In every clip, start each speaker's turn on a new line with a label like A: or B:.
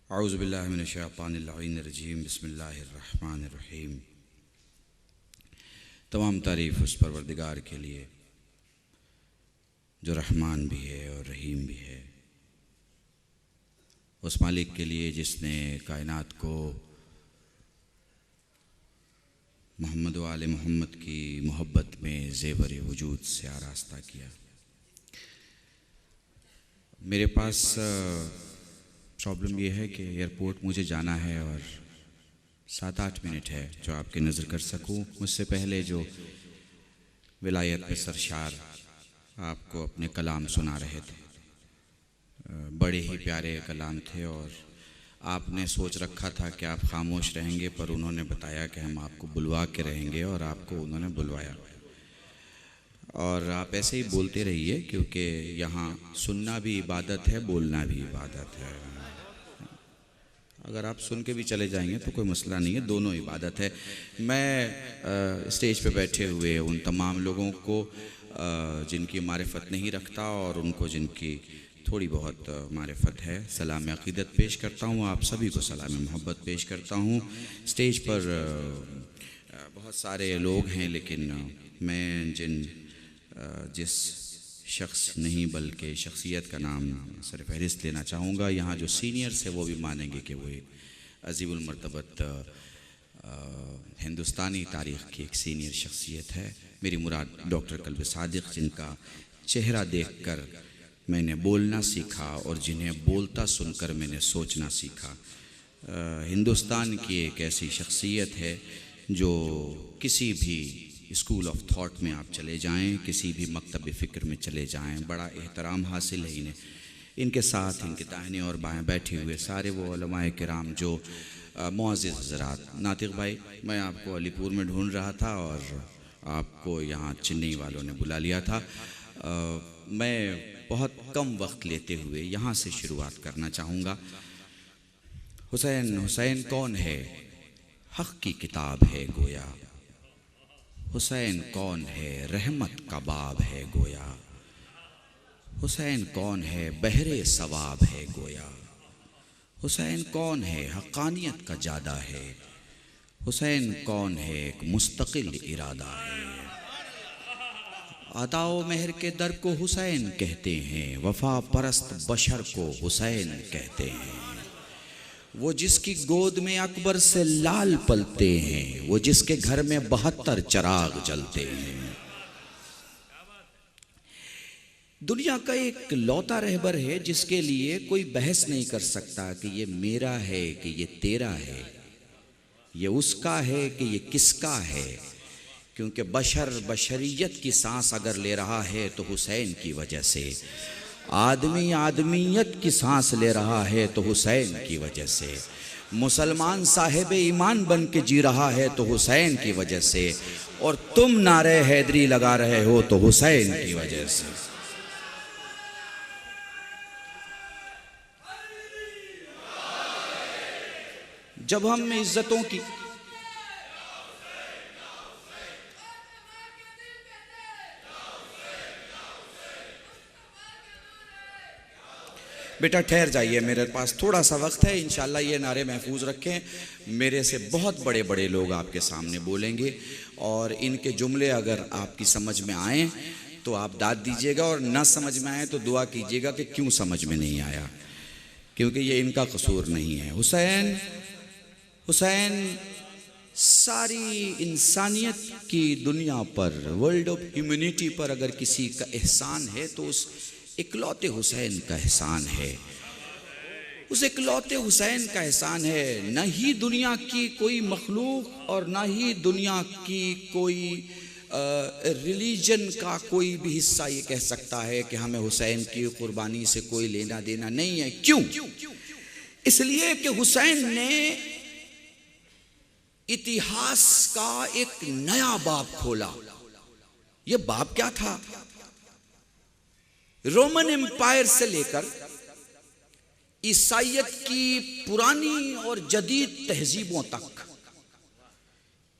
A: औज़ु बिल्लाहि मिनश शैतानिर रजीम बिस्मिल्लाहिर्रहमानिर्रहीम। तमाम तारीफ़ उस परवरदिगार के लिए जो रहमान भी है और रहीम भी है, उस मालिक के लिए जिसने कायनात को मोहम्मद व आले मोहम्मद की मोहब्बत में ज़ेवर वजूद से आरास्ता किया। मेरे पास प्रॉब्लम यह है कि एयरपोर्ट मुझे जाना है और 7-8 मिनट है जो आपकी नज़र कर सकूं। मुझसे पहले जो विलायत पे सरशार आपको अपने कलाम सुना रहे थे, बड़े ही प्यारे कलाम थे और आपने सोच रखा था कि आप खामोश रहेंगे, पर उन्होंने बताया कि हम आपको बुलवा के रहेंगे और आपको उन्होंने बुलवाया। और आप ऐसे ही बोलते रहिए, क्योंकि यहाँ सुनना भी इबादत है, बोलना भी इबादत है। अगर आप सुन के भी चले जाएंगे तो कोई मसला नहीं है, दोनों इबादत है। मैं स्टेज पे बैठे हुए उन तमाम लोगों को जिनकी मारिफत नहीं रखता और उनको जिनकी थोड़ी बहुत मारिफत है, सलाम अक़ीदत पेश करता हूँ। आप सभी को सलाम मोहब्बत पेश करता हूँ। स्टेज पर बहुत सारे लोग हैं, लेकिन मैं जिस शख्स नहीं बल्कि शख्सियत का नाम सर फहरिस्त लेना चाहूँगा। यहाँ जो सीनियर्स है वो भी मानेंगे कि वो एक अजीबुल मर्तबत हिंदुस्तानी तारीख़ की एक सीनियर शख्सियत है। मेरी मुराद डॉक्टर कल्ब सादिक, जिनका चेहरा देखकर मैंने बोलना सीखा और जिन्हें बोलता सुनकर मैंने सोचना सीखा। हिंदुस्तान की एक ऐसी शख्सियत है जो किसी भी स्कूल ऑफ थॉट में आप चले जाएं, किसी भी मकतब फ़िक्र में चले जाएं, बड़ा एहतराम हासिल है इन्हें। इनके साथ इनके दाहिने और बाएं बैठे हुए सारे वो उलमाए किराम जो मुअज़्ज़िज़ हज़रात। नातिक़ भाई, मैं आपको अलीपुर में ढूंढ रहा था और आपको यहाँ चेन्नई वालों ने बुला लिया था। मैं बहुत कम वक्त लेते हुए यहाँ से शुरुआत करना चाहूँगा। हुसैन कौन है? हक़ की किताब है गोया। हुसैन कौन है? रहमत का बाब है गोया। हुसैन कौन है? बहरे सवाब है गोया। हुसैन कौन है? हक़ानियत का जादा है। हुसैन कौन है? एक मुस्तकिल इरादा है। अताओ मेहर के दर को हुसैन कहते हैं, वफा परस्त बशर को हुसैन कहते हैं। वो जिसकी गोद में अकबर से लाल पलते हैं, वो जिसके घर में 72 चिराग जलते हैं। दुनिया का एक लौता रहबर है जिसके लिए कोई बहस नहीं कर सकता कि ये मेरा है कि ये तेरा है, ये उसका है कि ये किसका है, क्योंकि बशरियत की सांस अगर ले रहा है तो हुसैन की वजह से, आदमी आदमियत की सांस ले रहा है तो हुसैन की वजह से, मुसलमान साहिब ईमान बन के जी रहा है तो हुसैन की वजह से, और तुम नारे हैदरी लगा रहे हो तो हुसैन की वजह से। जब हम इज्जतों की बेटा ठहर जाइए, मेरे पास थोड़ा सा वक्त है। इंशाल्लाह ये नारे महफूज रखें। मेरे से बहुत बड़े बड़े लोग आपके सामने बोलेंगे और इनके जुमले अगर आपकी समझ में आए तो आप दाद दीजिएगा, और ना समझ में आए तो दुआ कीजिएगा कि क्यों समझ में नहीं आया, क्योंकि ये इनका कसूर नहीं है। हुसैन सारी इंसानियत की दुनिया पर, वर्ल्ड ऑफ ह्यूमैनिटी पर अगर किसी का एहसान है तो उस इकलौते हुसैन का एहसान है। उस इकलौते हुसैन का एहसान है। न ही दुनिया की कोई मखलूक और न ही दुनिया की कोई रिलीजन का कोई भी हिस्सा ये कह सकता है कि हमें हुसैन की कुर्बानी से कोई लेना देना नहीं है। क्यों? इसलिए कि हुसैन ने इतिहास का एक नया बाब खोला। ये बाब क्या था? रोमन एम्पायर से लेकर ईसाइयत की पुरानी और जदीद तहजीबों तक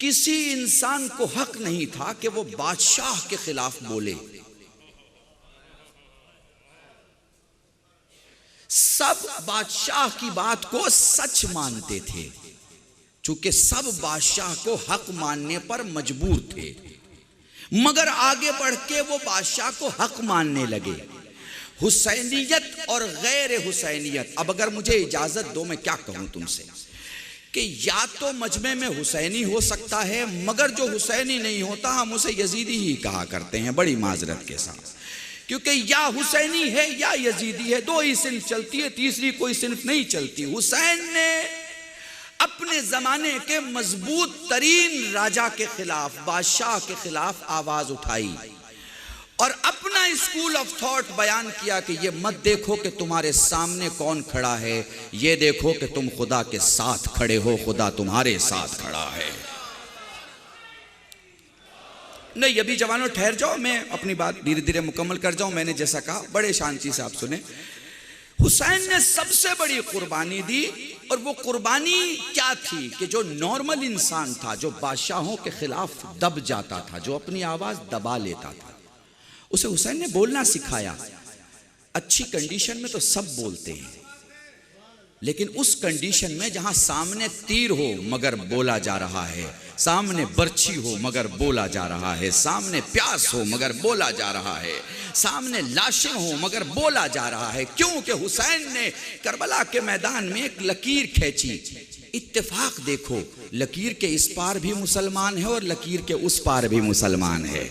A: किसी इंसान को हक नहीं था कि वो बादशाह के खिलाफ बोले। सब बादशाह की बात को सच मानते थे, चूंकि सब बादशाह को हक मानने पर मजबूर थे, मगर आगे बढ़ के वो बादशाह को हक मानने लगे। हुसैनियत और गैर हुसैनियत। अब अगर मुझे इजाजत दो, मैं क्या कहूं तुमसे कि या तो मजमे में हुसैनी हो सकता है, मगर जो हुसैनी नहीं होता हम उसे यजीदी ही कहा करते हैं, बड़ी माजरत के साथ, क्योंकि या हुसैनी है या यजीदी है, दो ही सिन्फ चलती है, तीसरी कोई सिन्फ नहीं चलती। हुसैन ने अपने जमाने के मजबूत तरीन राजा के खिलाफ, बादशाह के खिलाफ आवाज उठाई और अपना स्कूल ऑफ थॉट बयान किया कि ये मत देखो कि तुम्हारे सामने कौन खड़ा है, ये देखो कि तुम खुदा के साथ खड़े हो, खुदा तुम्हारे साथ खड़ा है। नहीं, अभी जवानों ठहर जाओ, मैं अपनी बात धीरे धीरे मुकम्मल कर जाऊं। मैंने जैसा कहा बड़े शांति से आप सुने। हुसैन ने सबसे बड़ी कुर्बानी दी, और वो कुर्बानी क्या थी कि जो नॉर्मल इंसान था, जो बादशाहों के खिलाफ दब जाता था, जो अपनी आवाज दबा लेता था, उसे हुसैन ने बोलना सिखाया। अच्छी कंडीशन में तो सब बोलते हैं, लेकिन उस कंडीशन में जहां सामने तीर हो मगर बोला जा रहा है, सामने बर्छी हो मगर बोला जा रहा है, सामने प्यास हो मगर बोला जा रहा है, सामने लाशें हो मगर बोला जा रहा है। क्योंकि हुसैन ने करबला के मैदान में एक लकीर खींची। इत्तेफाक देखो, लकीर के इस पार भी मुसलमान है और लकीर के उस पार भी मुसलमान है।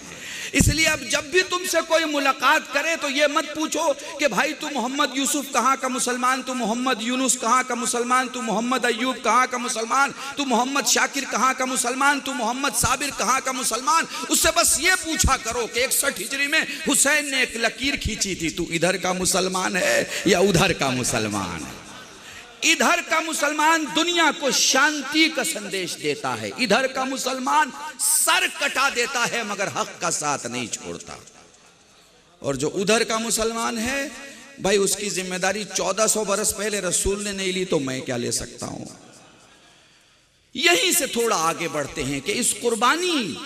A: इसलिए अब जब भी तुमसे कोई मुलाकात करे तो ये मत पूछो कि भाई तू मोहम्मद यूसुफ कहाँ का मुसलमान, तू मोहम्मद यूनुस कहाँ का मुसलमान, तू मोहम्मद अय्यूब कहाँ का मुसलमान, तू मोहम्मद शाकिर कहाँ का मुसलमान, तू मोहम्मद साबिर कहाँ का मुसलमान। उससे बस ये पूछा करो कि 61 हिजरी में हुसैन ने एक लकीर खींची थी, तू इधर का मुसलमान है या उधर का मुसलमान है। इधर का मुसलमान दुनिया को शांति का संदेश देता है, इधर का मुसलमान सर कटा देता है मगर हक का साथ नहीं छोड़ता। और जो उधर का मुसलमान है भाई, उसकी जिम्मेदारी 1400 बरस पहले रसूल ने नहीं ली तो मैं क्या ले सकता हूं। यहीं से थोड़ा आगे बढ़ते हैं कि इस कुर्बानी,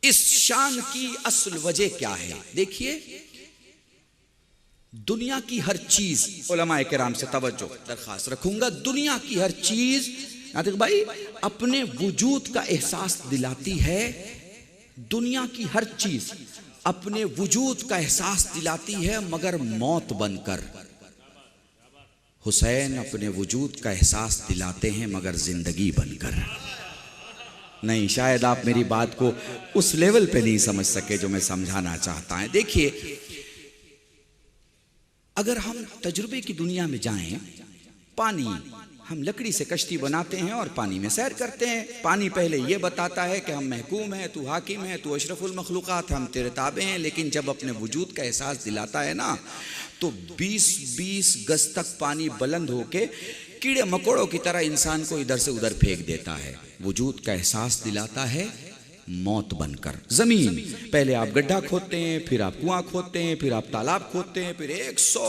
A: इस शान की असल वजह क्या है। देखिए, दुनिया की हर चीज, उलमाए किराम से तवज्जो दरखास्त रखूंगा, दुनिया की हर चीज नातिक भाई अपने वजूद का एहसास दिलाती है। दुनिया की हर चीज अपने वजूद का एहसास दिलाती है मगर मौत बनकर। हुसैन अपने वजूद का एहसास दिलाते हैं मगर जिंदगी बनकर। नहीं, शायद आप मेरी बात को उस लेवल पे नहीं समझ सके जो मैं समझाना चाहता है। देखिए, अगर हम तजुर्बे की दुनिया में जाएं, पानी, हम लकड़ी से कश्ती बनाते हैं और पानी में सैर करते हैं। पानी पहले ये बताता है कि हम महकूम हैं, तू हाकिम है, तू अशरफुल मखलूक़ात, हम तेरे ताबे हैं। लेकिन जब अपने वजूद का एहसास दिलाता है ना, तो 20-20 गज तक पानी बुलंद होके कीड़े मकोड़ों की तरह इंसान को इधर से उधर फेंक देता है। वजूद का एहसास दिलाता है मौत बनकर। जमीन, पहले आप गड्ढा खोदते हैं, फिर आप कुआं खोदते हैं, फिर आप तालाब खोदते हैं, फिर 100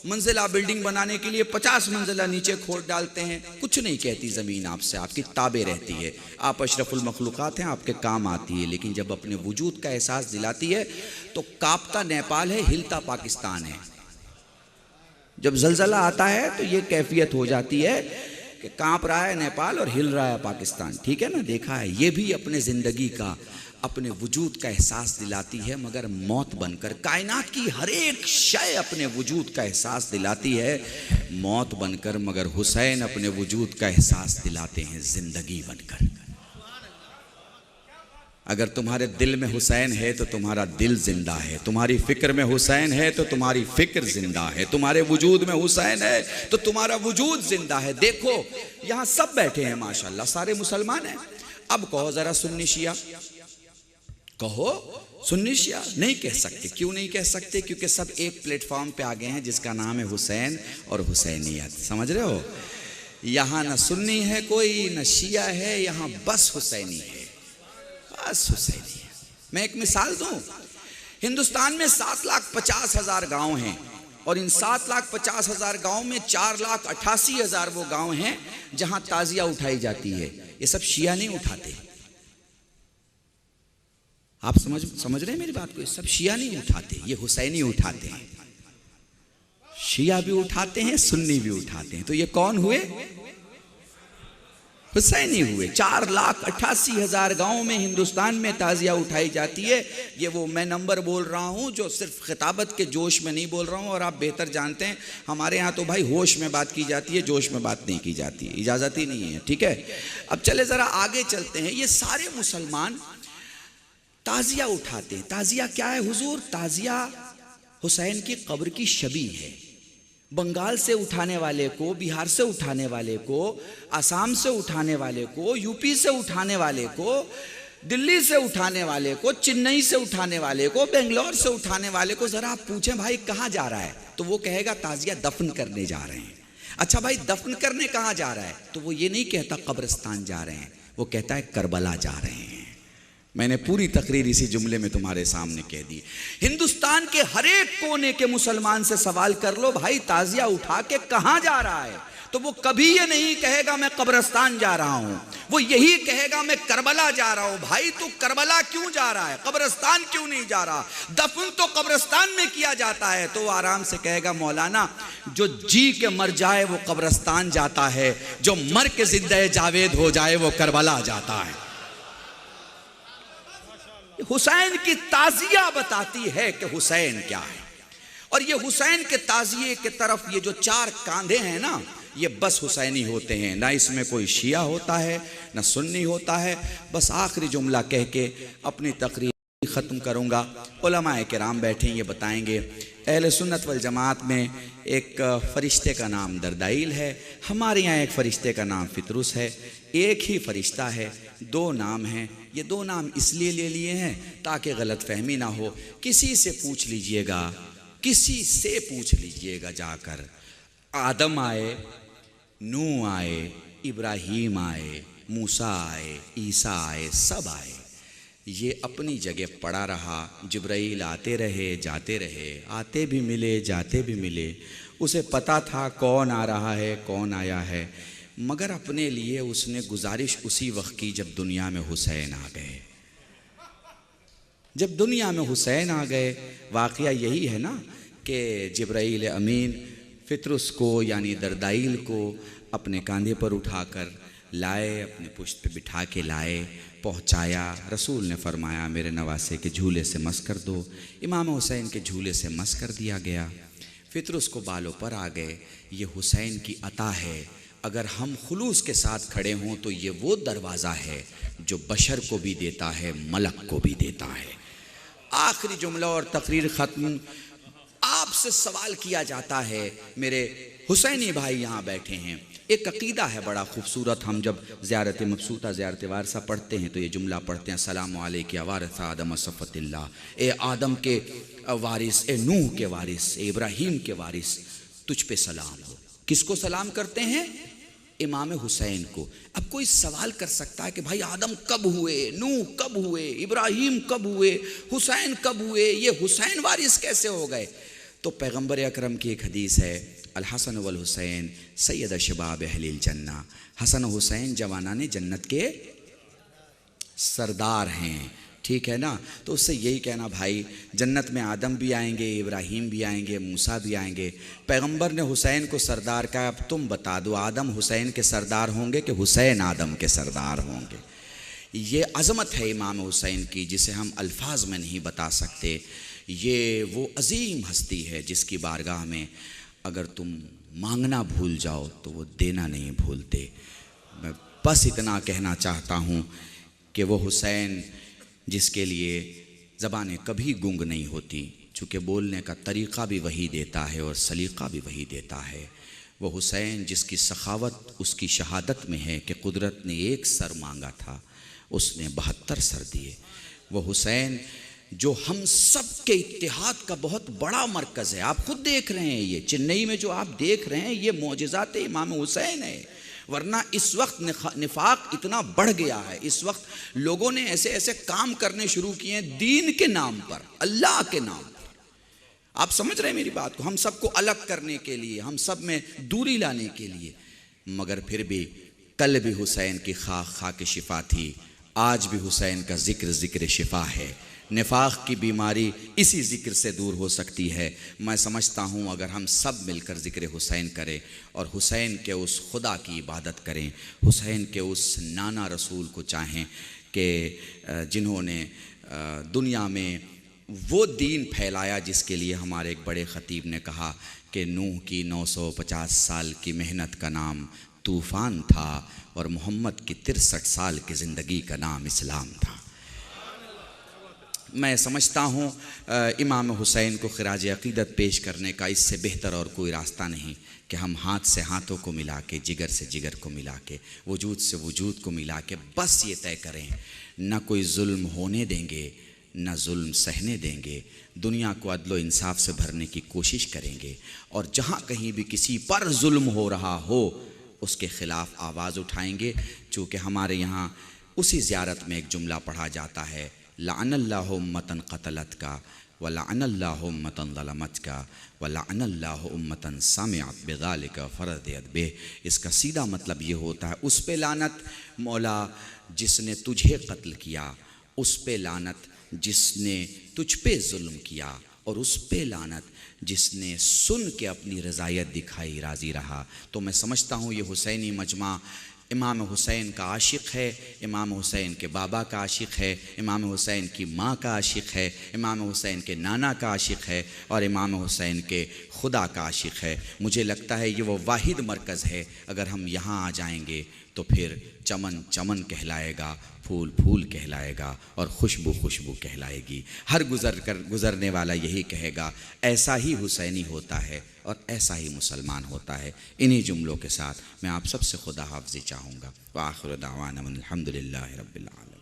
A: मंजिला बिल्डिंग बनाने के लिए 50 मंजिला नीचे खोद डालते हैं। कुछ नहीं कहती जमीन आपसे, आपकी ताबे रहती है। आप अशरफुल मखलूक़ात हैं, आपके काम आती है। लेकिन जब अपने वजूद का एहसास दिलाती है तो कांपता नेपाल है, हिलता पाकिस्तान है। जब जलजला आता है तो ये कैफियत हो जाती है कि कांप रहा है नेपाल और हिल रहा है पाकिस्तान। ठीक है ना, देखा है। ये भी अपने ज़िंदगी का, अपने वजूद का एहसास दिलाती है मगर मौत बनकर। कायनात की हर एक शय अपने वजूद का एहसास दिलाती है मौत बनकर, मगर हुसैन अपने वजूद का एहसास दिलाते हैं ज़िंदगी बनकर। अगर तुम्हारे दिल में हुसैन है तो तुम्हारा दिल जिंदा है, तुम्हारी फिक्र में हुसैन है तो तुम्हारी फिक्र जिंदा है, तुम्हारे वजूद में हुसैन है तो तुम्हारा वजूद जिंदा है। देखो, यहाँ सब बैठे हैं माशाल्लाह, सारे मुसलमान हैं। अब कहो जरा सुन्नी शिया, कहो सुन्नी शिया। नहीं कह सकते। क्यों नहीं कह सकते? क्योंकि सब एक प्लेटफॉर्म पे आ गए हैं जिसका नाम है हुसैन और हुसैनियत। समझ रहे हो? यहाँ न सुन्नी है कोई, न शिया है, यहाँ बस हुसैनी है, बस हुसैनी है। मैं एक मिसाल दूं, हिंदुस्तान में 7,50,000 गांव हैं और इन 7,50,000 गांव में 4,88,000 वो गांव हैं जहां ताजिया उठाई जाती है। ये सब शिया नहीं उठाते। आप समझ रहे हैं मेरी बात को? ये सब शिया नहीं उठाते, ये हुसैनी उठाते हैं। शिया भी उठाते हैं, सुन्नी भी उठाते हैं। तो ये कौन हुए? हुसैनी हुए। 4,88,000 गाँव में हिंदुस्तान में ताज़िया उठाई जाती है। ये वो मैं नंबर बोल रहा हूँ जो सिर्फ खिताबत के जोश में नहीं बोल रहा हूँ, और आप बेहतर जानते हैं हमारे यहाँ तो भाई होश में बात की जाती है, जोश में बात नहीं की जाती है, इजाज़त ही नहीं है। ठीक है, अब चले ज़रा आगे चलते हैं। ये सारे मुसलमान ताज़िया उठाते हैं। ताज़िया क्या है हुजूर? ताज़िया हुसैन की कब्र की शबीह है। बंगाल से उठाने वाले को, बिहार से उठाने वाले को, असम से उठाने वाले को, यूपी से उठाने वाले को, दिल्ली से उठाने वाले को, चेन्नई से उठाने वाले को, बेंगलोर से उठाने वाले को जरा आप पूछें भाई कहाँ जा रहा है, तो वो कहेगा ताज़िया दफन करने जा रहे हैं। अच्छा भाई दफन करने कहाँ जा रहा है? तो वो ये नहीं कहता कब्रिस्तान जा रहे हैं, वो कहता है करबला जा रहे हैं। मैंने पूरी तकरीर इसी जुमले में तुम्हारे सामने कह दी। हिंदुस्तान के हर एक कोने के मुसलमान से सवाल कर लो भाई ताज़िया उठा के कहाँ जा रहा है, तो वो कभी ये नहीं कहेगा मैं कब्रिस्तान जा रहा हूँ, वो यही कहेगा मैं करबला जा रहा हूँ। भाई तू करबला क्यों जा रहा है, कब्रिस्तान क्यों नहीं जा रहा? दफन तो कब्रिस्तान में किया जाता है। तो आराम से कहेगा मौलाना जो जी के मर जाए वो कब्रिस्तान जाता है, जो मर के जिंदा जावेद हो जाए वो करबला जाता है। हुसैन की ताज़िया बताती है कि हुसैन क्या है। और ये हुसैन के ताज़िए के तरफ ये जो 4 कांधे हैं ना, ये बस हुसैनी होते हैं, ना इसमें कोई शिया होता है ना सुन्नी होता है। बस आखिरी जुमला कह के अपनी तकरीर ख़त्म करूँगा। उलमाए किराम बैठे ये बताएंगे। अहले सुन्नत वल जमात में एक फ़रिश्ते का नाम दरदाइल है, हमारे यहाँ एक फ़रिश्ते का नाम फितरुस है। एक ही फ़रिश्ता है, 2 नाम हैं। ये 2 नाम इसलिए ले लिए हैं ताकि गलत फहमी ना हो। किसी से पूछ लीजिएगा, किसी से पूछ लीजिएगा जाकर, आदम आए, नूह आए, इब्राहीम आए, मूसा आए, ईसा आए, सब आए, ये अपनी जगह पड़ा रहा। जिब्राइल आते रहे जाते रहे, आते भी मिले जाते भी मिले, उसे पता था कौन आ रहा है कौन आया है, मगर अपने लिए उसने गुजारिश उसी वक्त की जब दुनिया में हुसैन आ गए। जब दुनिया में हुसैन आ गए, वाक़या यही है ना कि जिब्राइल अमीन फितरुस को यानी दरदाइल को अपने कंधे पर उठाकर लाए, अपने पुश्त पे बिठा के लाए, पहुंचाया। रसूल ने फरमाया मेरे नवासे के झूले से मस कर दो। इमाम हुसैन के झूले से मस कर दिया गया। फितरुस को बालों पर आ गए। ये हुसैन की अता है। अगर हम खुलूस के साथ खड़े हों तो ये वो दरवाज़ा है जो बशर को भी देता है, मलक को भी देता है। आखिरी जुमला और तकरीर ख़त्म। आपसे सवाल किया जाता है, मेरे हुसैनी भाई यहाँ बैठे हैं, एक अकीदा है बड़ा खूबसूरत। हम जब ज़ियारत मबसूता ज़ियारत वारसा पढ़ते हैं तो ये जुमला पढ़ते हैं, सलाम अलैका वारिस आदम सफ़तिल्लाह, ए आदम के वारिस, ए नूह के वारिस, ए इब्राहीम के वारिस, तुझ पे सलाम हो। किसको सलाम करते हैं? इमाम हुसैन को। अब कोई सवाल कर सकता है कि भाई आदम कब हुए, नूह कब हुए, इब्राहीम कब हुए, हुसैन कब हुए, ये हुसैन वारिस कैसे हो गए? तो पैगंबर अकरम की एक हदीस है, अल हसन वल हुसैन सैयद शबाब अहलिल जन्ना, हसन हुसैन जवानाने जन्नत के सरदार हैं। ठीक है ना? तो उससे यही कहना भाई जन्नत में आदम भी आएंगे, इब्राहीम भी आएंगे, मूसा भी आएंगे। पैगंबर ने हुसैन को सरदार कहा, अब तुम बता दो आदम हुसैन के सरदार होंगे कि हुसैन आदम के सरदार होंगे? ये अज़मत है इमाम हुसैन की जिसे हम अल्फाज में नहीं बता सकते। ये वो अजीम हस्ती है जिसकी बारगाह में अगर तुम मांगना भूल जाओ तो वो देना नहीं भूलते। मैं बस इतना कहना चाहता हूँ कि वो हुसैन जिसके लिए ज़बानें कभी गुंग नहीं होती, चूँकि बोलने का तरीक़ा भी वही देता है और सलीक़ा भी वही देता है। वो हुसैन जिसकी सखावत उसकी शहादत में है कि कुदरत ने 1 सर मांगा था, उसने 72 सर दिए। वो हुसैन जो हम सब के इत्तेहाद का बहुत बड़ा मरकज़ है। आप खुद देख रहे हैं, ये चेन्नई में जो आप देख रहे हैं ये मोजज़ात इमाम हुसैन है। वरना इस वक्त निफाक इतना बढ़ गया है, इस वक्त लोगों ने ऐसे ऐसे काम करने शुरू किए हैं दीन के नाम पर, अल्लाह के नाम पर। आप समझ रहे हैं मेरी बात को? हम सबको अलग करने के लिए, हम सब में दूरी लाने के लिए। मगर फिर भी कल भी हुसैन की खाक खाक शिफा थी, आज भी हुसैन का जिक्र जिक्र शिफा है। निफाक की बीमारी इसी ज़िक्र से दूर हो सकती है। मैं समझता हूँ अगर हम सब मिलकर ज़िक्र हुसैन करें और हुसैन के उस खुदा की इबादत करें, हुसैन के उस नाना रसूल को चाहें कि जिन्होंने दुनिया में वो दीन फैलाया जिसके लिए हमारे एक बड़े ख़तीब ने कहा कि नूह की 950 साल की मेहनत का नाम तूफ़ान था और मोहम्मद की 63 साल की ज़िंदगी का नाम इस्लाम था। मैं समझता हूँ इमाम हुसैन को खिराज अक़ीदत पेश करने का इससे बेहतर और कोई रास्ता नहीं कि हम हाथ से हाथों को मिला के, जिगर से जिगर को मिला के, वजूद से वजूद को मिला के बस ये तय करें, न कोई जुल्म होने देंगे न जुल्म सहने देंगे, दुनिया को अदलो इंसाफ से भरने की कोशिश करेंगे और जहाँ कहीं भी किसी पर जुल्म हो रहा हो उसके ख़िलाफ़ आवाज़ उठाएंगे। चूँकि हमारे यहाँ उसी ज़ियारत में एक जुमला पढ़ा जाता है, लअनल्लाहु उम्मतन क़तलत का व लअनल्लाहु उम्मतन ज़लमत का व लअनल्लाहु उम्मतन समिअत बिज़ालिका फ़रदियत बिह। इसका सीधा मतलब ये होता है उस पे लानत मौला जिसने तुझे कत्ल किया, उस पे लानत जिसने तुझ पे जुल्म किया और उस पे लानत जिसने सुन के अपनी रज़ायत दिखाई राज़ी रहा। तो मैं समझता हूँ ये हुसैनी मजमा इमाम हुसैन का आशिक़ है, इमाम हुसैन के बाबा का आशिक़ है, इमाम हुसैन की माँ का आशिक़ है, इमाम हुसैन के नाना का आशिक़ है और इमाम हुसैन के खुदा का आशिक़ है। मुझे लगता है ये वो वाहिद मरकज़ है, अगर हम यहाँ आ जाएंगे तो फिर चमन चमन कहलाएगा, फूल फूल कहलाएगा और खुशबू खुशबू कहलाएगी। हर गुज़रने वाला यही कहेगा ऐसा ही हुसैनी होता है और ऐसा ही मुसलमान होता है। इन्हीं जुमलों के साथ मैं आप सबसे खुदा हाफ़िज़ी चाहूँगा। व आखिर दावाना अनिल हम्दुलिल्लाहि रब्बिल आलमीन।